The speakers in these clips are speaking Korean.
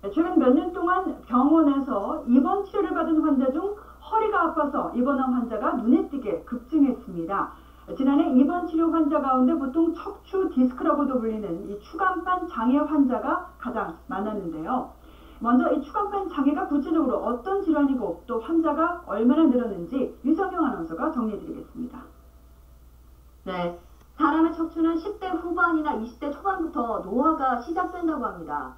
최근 몇 년 동안 병원에서 입원 치료를 받은 환자 중 허리가 아파서 입원한 환자가 눈에 띄게 급증했습니다. 지난해 입원 치료 환자 가운데 보통 척추 디스크라고도 불리는 이 추간판 장애 환자가 가장 많았는데요. 먼저 이 추간판 장애가 구체적으로 어떤 질환이고 또 환자가 얼마나 늘었는지 유성경 아나운서가 정리해드리겠습니다. 네, 사람의 척추는 10대 후반이나 20대 초반부터 노화가 시작된다고 합니다.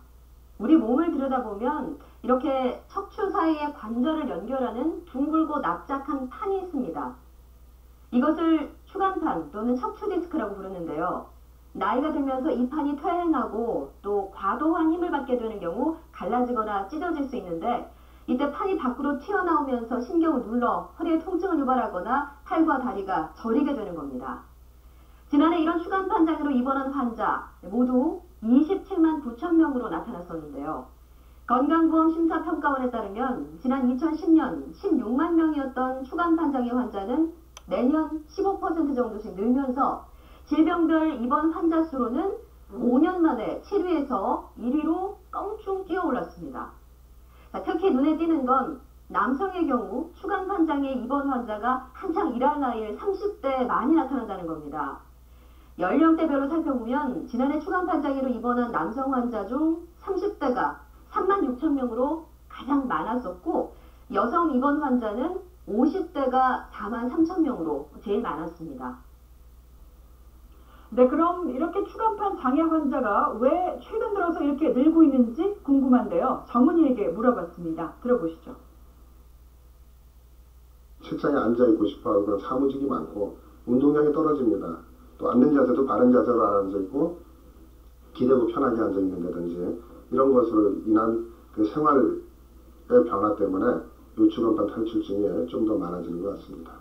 우리 몸을 들여다보면 이렇게 척추 사이의 관절을 연결하는 둥글고 납작한 판이 있습니다. 이것을 추간판 또는 척추 디스크라고 부르는데요. 나이가 들면서 이 판이 퇴행하고 또 과도한 힘을 받게 되는 경우 갈라지거나 찢어질 수 있는데, 이때 판이 밖으로 튀어나오면서 신경을 눌러 허리에 통증을 유발하거나 팔과 다리가 저리게 되는 겁니다. 지난해 이런 추간판 장애로 입원한 환자 모두 27만 9천 명으로 나타났었는데요. 건강보험심사평가원에 따르면 지난 2010년 16만 명이었던 추간판 장애 환자는 매년 15% 정도씩 늘면서 질병별 입원 환자 수로는 5년 만에 7위에서 1위로 껑충 뛰어올랐습니다. 특히 눈에 띄는 건 남성의 경우 추간판 장애 입원 환자가 한창 일할 나이에 30대에 많이 나타난다는 겁니다. 연령대별로 살펴보면 지난해 추간판 장애로 입원한 남성 환자 중 30대가 3만 6천 명으로 가장 많았었고, 여성 입원 환자는 50대가 4만 3천 명으로 제일 많았습니다. 네, 그럼 이렇게 추간판 장애 환자가 왜 최근 들어서 이렇게 늘고 있는지 궁금한데요. 전문의에게 물어봤습니다. 들어보시죠. 책상에 앉아있고 싶어하고 그런 사무직이 많고 운동량이 떨어집니다. 또 앉는 자세도 바른 자세로 안 앉아있고 기대고 편하게 앉아있는다든지 이런 것으로 인한 그 생활의 변화 때문에 요추간판 탈출증이 좀 더 많아지는 것 같습니다.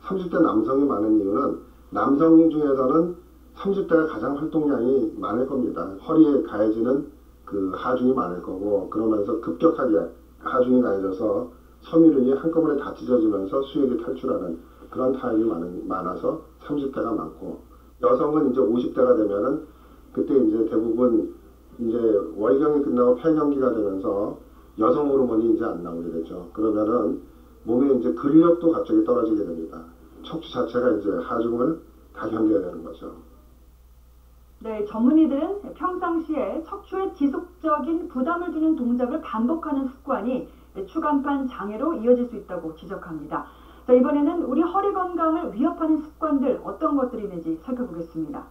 30대 남성이 많은 이유는 남성 중에서는 30대가 가장 활동량이 많을 겁니다. 허리에 가해지는 그 하중이 많을 거고, 그러면서 급격하게 하중이 가해져서 섬유륜이 한꺼번에 다 찢어지면서 수액이 탈출하는 그런 타입이 많아서 30대가 많고, 여성은 이제 50대가 되면은 그때 이제 대부분 이제 월경이 끝나고 폐경기가 되면서 여성 호르몬이 이제 안 나오게 되죠. 그러면은 몸에 이제 근력도 갑자기 떨어지게 됩니다. 척추 자체가 이제 하중을 다 견뎌야 되는 거죠. 네, 전문의들은 평상시에 척추에 지속적인 부담을 주는 동작을 반복하는 습관이 추간판 장애로 이어질 수 있다고 지적합니다. 자, 이번에는 우리 허리 건강을 위협하는 습관들 어떤 것들이 있는지 살펴보겠습니다.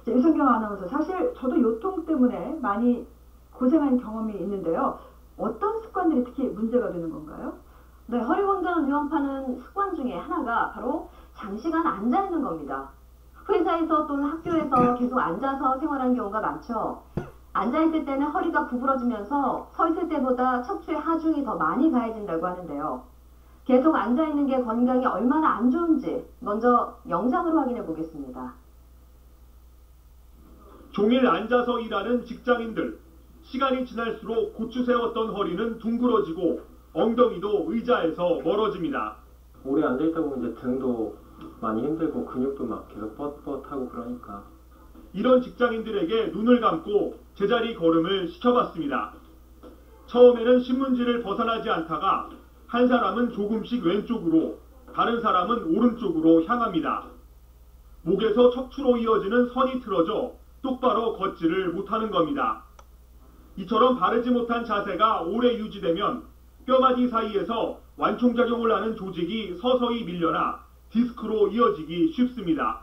자, 유성경 아나운서, 사실 저도 요통 때문에 많이 고생한 경험이 있는데요. 어떤 습관들이 특히 문제가 되는 건가요? 네, 허리 건강을 위협하는 습관 중에 하나가 바로 장시간 앉아 있는 겁니다. 회사에서 또는 학교에서 계속 앉아서 생활하는 경우가 많죠. 앉아있을 때는 허리가 구부러지면서 서 있을 때보다 척추의 하중이 더 많이 가해진다고 하는데요. 계속 앉아있는 게 건강에 얼마나 안 좋은지 먼저 영상으로 확인해 보겠습니다. 종일 앉아서 일하는 직장인들. 시간이 지날수록 고추 세웠던 허리는 둥그러지고 엉덩이도 의자에서 멀어집니다. 오래 앉아있다 보면 이제 등도 많이 힘들고 근육도 막 계속 뻣뻣하고 그러니까. 이런 직장인들에게 눈을 감고 제자리 걸음을 시켜봤습니다. 처음에는 신문지를 벗어나지 않다가 한 사람은 조금씩 왼쪽으로, 다른 사람은 오른쪽으로 향합니다. 목에서 척추로 이어지는 선이 틀어져 똑바로 걷지를 못하는 겁니다. 이처럼 바르지 못한 자세가 오래 유지되면 뼈마디 사이에서 완충작용을 하는 조직이 서서히 밀려나 디스크로 이어지기 쉽습니다.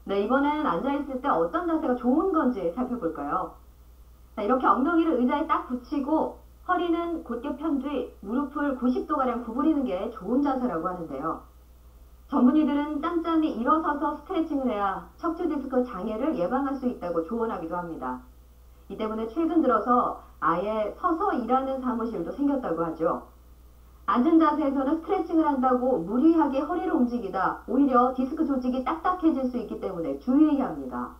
네, 이번엔 앉아있을 때 어떤 자세가 좋은 건지 살펴볼까요? 자, 이렇게 엉덩이를 의자에 딱 붙이고 허리는 곧게 편 뒤 무릎을 90도가량 구부리는 게 좋은 자세라고 하는데요. 전문의들은 짬짬이 일어서서 스트레칭을 해야 척추 디스크 장애를 예방할 수 있다고 조언하기도 합니다. 이 때문에 최근 들어서 아예 서서 일하는 사무실도 생겼다고 하죠. 앉은 자세에서는 스트레칭을 한다고 무리하게 허리를 움직이다 오히려 디스크 조직이 딱딱해질 수 있기 때문에 주의해야 합니다.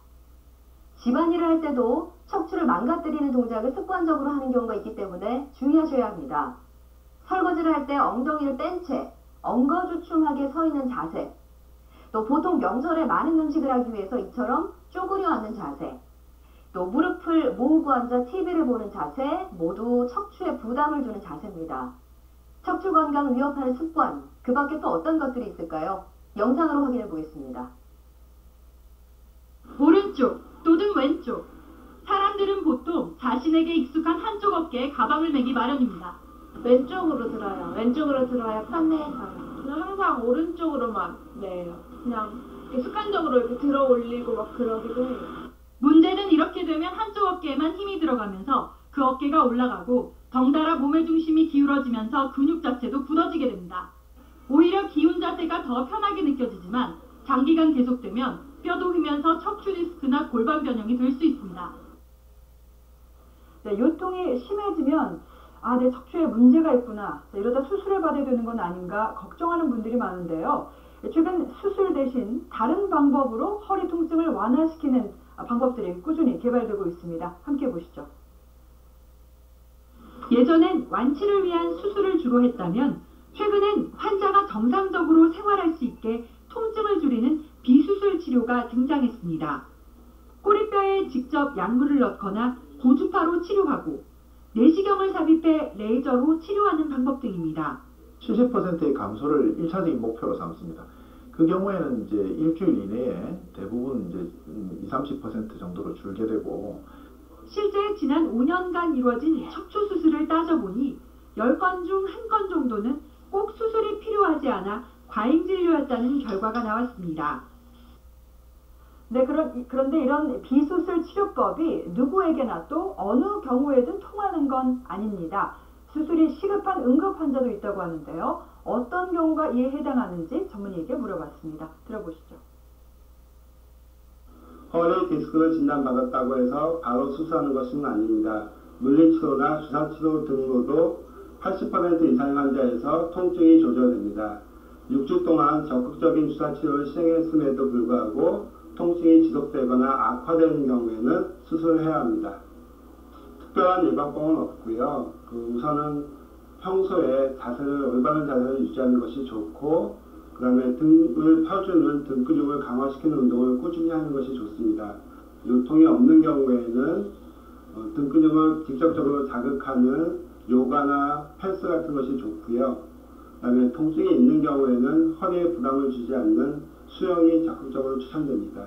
집안일을 할 때도 척추를 망가뜨리는 동작을 습관적으로 하는 경우가 있기 때문에 주의하셔야 합니다. 설거지를 할 때 엉덩이를 뺀 채 엉거주춤하게 서 있는 자세, 또 보통 명절에 많은 음식을 하기 위해서 이처럼 쪼그려 앉는 자세, 또 무릎을 무릎을 모으고 앉아 TV를 보는 자세 모두 척추에 부담을 주는 자세입니다. 척추 건강을 위협하는 습관, 그 밖에 또 어떤 것들이 있을까요? 영상으로 확인해 보겠습니다. 오른쪽 또는 왼쪽. 사람들은 보통 자신에게 익숙한 한쪽 어깨에 가방을 매기 마련입니다. 왼쪽으로 들어요. 왼쪽으로 들어야 편해서요. 저는 항상 오른쪽으로만 매요. 그냥 이렇게 습관적으로 이렇게 들어 올리고 막 그러기도 해요. 문제는 이렇게 되면 한쪽 어깨에만 힘이 들어가면서 그 어깨가 올라가고 덩달아 몸의 중심이 기울어지면서 근육 자체도 굳어지게 됩니다. 오히려 기운 자세가 더 편하게 느껴지지만 장기간 계속되면 뼈도 휘면서 척추 디스크나 골반 변형이 될 수 있습니다. 네, 요통이 심해지면 내 척추에 문제가 있구나. 이러다 수술을 받아야 되는 건 아닌가 걱정하는 분들이 많은데요. 최근 수술 대신 다른 방법으로 허리 통증을 완화시키는 방법들이 꾸준히 개발되고 있습니다. 함께 보시죠. 예전엔 완치를 위한 수술을 주로 했다면 최근엔 환자가 정상적으로 생활할 수 있게 통증을 줄이는 비수술 치료가 등장했습니다. 꼬리뼈에 직접 약물을 넣거나 고주파로 치료하고 내시경을 삽입해 레이저로 치료하는 방법 등입니다. 70%의 감소를 1차적인 목표로 삼습니다. 그 경우에는 이제 일주일 이내에 대부분 이제 20-30% 정도로 줄게 되고, 실제 지난 5년간 이루어진 척추 수술을 따져보니 10건 중 1건 정도는 꼭 수술이 필요하지 않아 과잉 진료였다는 결과가 나왔습니다. 네, 그런데 이런 비수술 치료법이 누구에게나 또 어느 경우에든 통하는 건 아닙니다. 수술이 시급한 응급 환자도 있다고 하는데요. 어떤 경우가 이에 해당하는지 전문의에게 물어봤습니다. 들어보시죠. 허리 디스크를 진단받았다고 해서 바로 수술하는 것은 아닙니다. 물리치료나 주사치료 등으로도 80% 이상의 환자에서 통증이 조절됩니다. 6주 동안 적극적인 주사치료를 시행했음에도 불구하고 통증이 지속되거나 악화되는 경우에는 수술을 해야 합니다. 특별한 예방법은 없고요. 우선은 평소에 올바른 자세를 유지하는 것이 좋고, 그 다음에 등을 펴주는 등 근육을 강화시키는 운동을 꾸준히 하는 것이 좋습니다. 요통이 없는 경우에는 등 근육을 직접적으로 자극하는 요가나 헬스 같은 것이 좋고요. 그 다음에 통증이 있는 경우에는 허리에 부담을 주지 않는 수영이 적극적으로 추천됩니다.